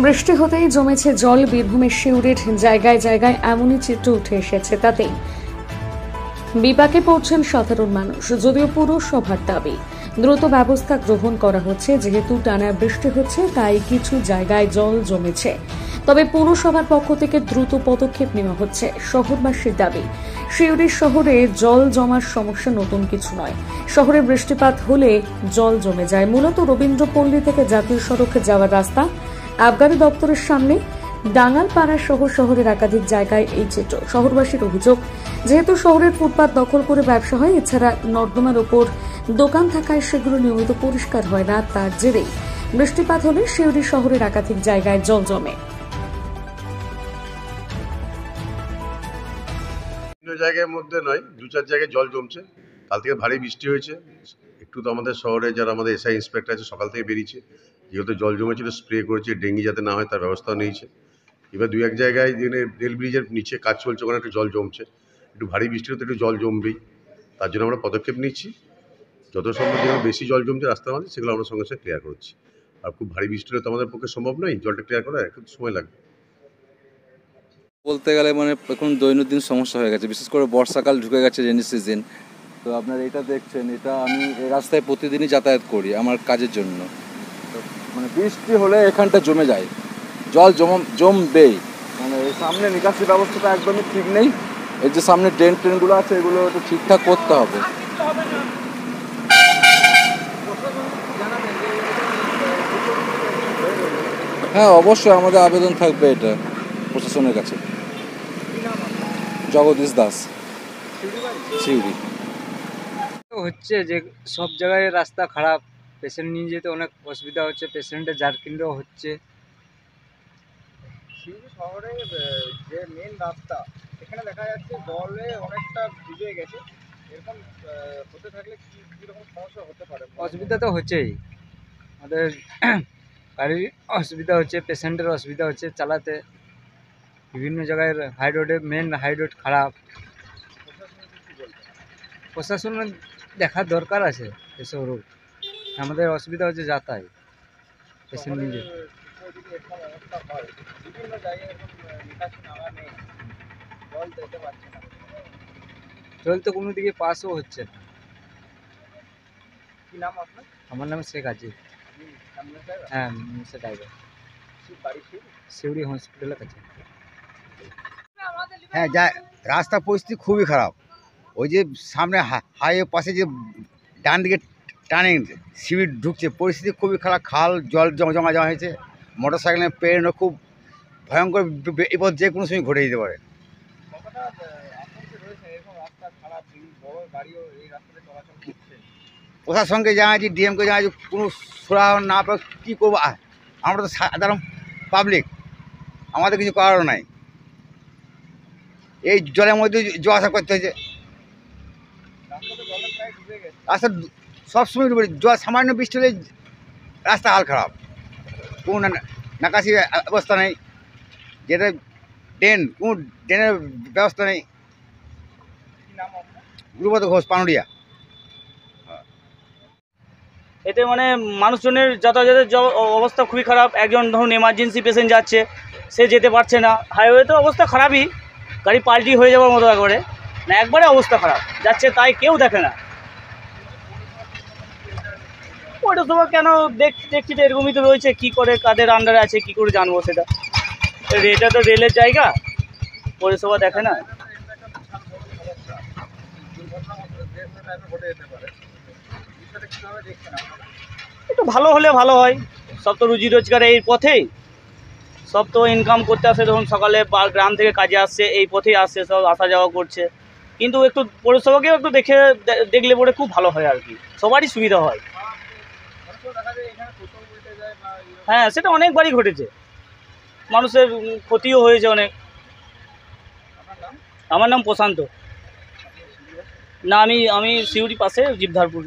বৃষ্টি হতেই জমেছে জল। বীরভূমের শিউরির জায়গায় জায়গায় এমনই চিত্র উঠে এসেছে। তাতেই বিপাকে পড়ছেন সাধারণ মানুষ। যদিও পুরসভার দাবি দ্রুত ব্যবস্থা গ্রহণ করা হচ্ছে, যেহেতু টানা বৃষ্টি হচ্ছে তাই কিছু জায়গায় জল জমেছে। তবে পুরসভার পক্ষ থেকে দ্রুত পদক্ষেপ নেওয়া হচ্ছে। শহরবাসীর দাবি, শিউরি শহরে জল জমার সমস্যা নতুন কিছু নয়। শহরে বৃষ্টিপাত হলে জল জমে যায়। মূলত রবীন্দ্রপল্লী থেকে জাতীয় সড়কে যাওয়ার রাস্তা, আবগারি দপ্তরের সামনে, ডাঙ্গালপাড়া সহ শহরের একাধিক জায়গায় এই চিত্র। শহরবাসীর অভিযোগ, যেহেতু শহরের ফুটপাত দখল করে ব্যবসা হয়, এছাড়া নর্দমার ওপর দোকান থাকায় সেগুলো নিয়মিত পরিষ্কার হয় না। তার জেরেই বৃষ্টিপাত হলে শিউরি শহরের একাধিক জায়গায় জল জমে। বিভিন্ন জায়গার মধ্যে নয়, দু চার জায়গায় জল জমছে। কাল থেকে ভারী বৃষ্টি হয়েছে। একটু তো আমাদের শহরে যারা আমাদের এসআই ইন্সপেক্টর আছে সকাল থেকে বেরিয়েছে, যেহেতু জল জমেছিল স্প্রে করেছে, ডেঙ্গি যাতে না হয় তার ব্যবস্থাও নিয়েছে। এবার দু এক জায়গায় রেল ব্রিজের নিচে কাজ চলছে, ওখানে একটু জল জমছে। একটু ভারী বৃষ্টি হতে একটু জল জমবেই, তার জন্য আমরা পদক্ষেপ নিচ্ছি। যত সম্ভব যেগুলো বেশি জল জমছে রাস্তার মাঝে সেগুলো আমরা সঙ্গে সঙ্গে ক্লিয়ার করছি। আর খুব ভারী বৃষ্টি হলে তো আমাদের পক্ষে সম্ভব নয়, জলটা ক্লিয়ার করা একটু সময় লাগবে। বলতে গেলে এখন দৈনন্দিন সমস্যা হয়ে গেছে, বিশেষ করে বর্ষাকাল ঢুকে গেছে, রেনি সিজন। তো আপনার এটা দেখছেন, এটা আমি এই রাস্তায় প্রতিদিনই যাতায়াত করি আমার কাজের জন্য। তো বৃষ্টি হলে এখানটা জমে যায়, জল জমবেই। এই সামনে নিকাশি ব্যবস্থাটা একদমই ঠিক নেই। এই যে সামনে ট্রেনগুলো আছে, এগুলো একটু ঠিকঠাক করতে হবে। হ্যাঁ, অবশ্যই আমাদের আবেদন থাকবে এটা প্রশাসনের কাছে। জগদীশ দাস, শিউরি। হচ্ছে যে সব জায়গায় রাস্তা খারাপ, পেশেন্ট নিয়ে যেতে অনেক অসুবিধা হচ্ছে, পেশেন্টের জার্কিংও হচ্ছে। শিউরি শহরে যে মেন রাস্তা, এখানে দেখা যাচ্ছে জলে অনেকটা ভিজে গেছে। এরকম হতে থাকলে কীরকম সমস্যা হতে পারে? অসুবিধা তো হচ্ছেই, আমাদের গাড়ির অসুবিধা হচ্ছে, পেশেন্টের অসুবিধা হচ্ছে চালাতে। বিভিন্ন জায়গায় হাই রোডে, মেন হাই রোড খারাপ। প্রশাসনের দেখার দরকার আছে এসব রোড। আমাদের অসুবিধা হচ্ছে যাতায়াত, পেশেন্ট নিয়ে যেতে। জল তো কোনো দিকে পাসও হচ্ছে না। কি নাম আপনার? আমার নাম শেখ আজিজ। হ্যাঁ, মিস্টার ড্রাইভার। শিউরি হসপিটালের কাছে। হ্যাঁ, রাস্তা পরিস্থিতি খুবই খারাপ। ওই যে সামনে হাইওয়ে পাশে যে ডান দিকে টার্নিং সিভিট ঢুকছে, পরিস্থিতি খুবই খারাপ। খাল জল জমা হয়েছে। মোটর সাইকেলের পেরেন্টও খুব ভয়ঙ্কর বিপদ যে কোনো সময় ঘটে যেতে পারে। প্রশাসনকে জানাচ্ছি, ডিএমকে জানাচ্ছি, কোনো সুরাহা না পাই কী করবো। আমরা তো সাধারণ পাবলিক, আমাদের কিছু করারও নাই। এই জলের মধ্যে যাওয়া আসা করতে হয়েছে। রাস্তা সবসময় ডুবে, জল সামান্য বৃষ্টি হলে রাস্তা হাল খারাপ। কোনো নাকাশি ব্যবস্থা নেই, যেটা কোনো ড্রেনের ব্যবস্থা নেই। গুরুপদ ঘোষ, পানুরিয়া। এতে মানুষজনের যাতায়াতের অবস্থা খুবই খারাপ। একজন ধরুন এমার্জেন্সি পেশেন্ট যাচ্ছে, সে যেতে পারছে না। হাইওয়েতে অবস্থা খারাপই, গাড়ি পাল্টি হয়ে যাওয়ার মতো একবারে একবারে অবস্থা খারাপ যাচ্ছে, তাই কেউ দেখে না। ওটা তোমার কেন দেখছি তো এরকমই তো রয়েছে, কী করে কাদের আন্ডারে আছে কী করে জানবো সেটা? এটা তো রেলের জায়গা, পৌরসভা দেখে না। একটু ভালো হলে ভালো হয়। সব তো রুজি রোজগার এই পথেই, সব তো ইনকাম করতে আসে। ধরুন সকালে গ্রাম থেকে কাজে আসছে, এই পথেই আসছে, সব আসা যাওয়া করছে। কিন্তু একটু পৌরসভাকেও একটু দেখলে পরে খুব ভালো হয় আর কি, সবারই সুবিধা হয়। হ্যাঁ, সেটা অনেকবারই ঘটেছে, মানুষের ক্ষতিও হয়েছে অনেক। আমার নাম প্রশান্ত। না, আমি শিউরি পাশে জীবধারপুর।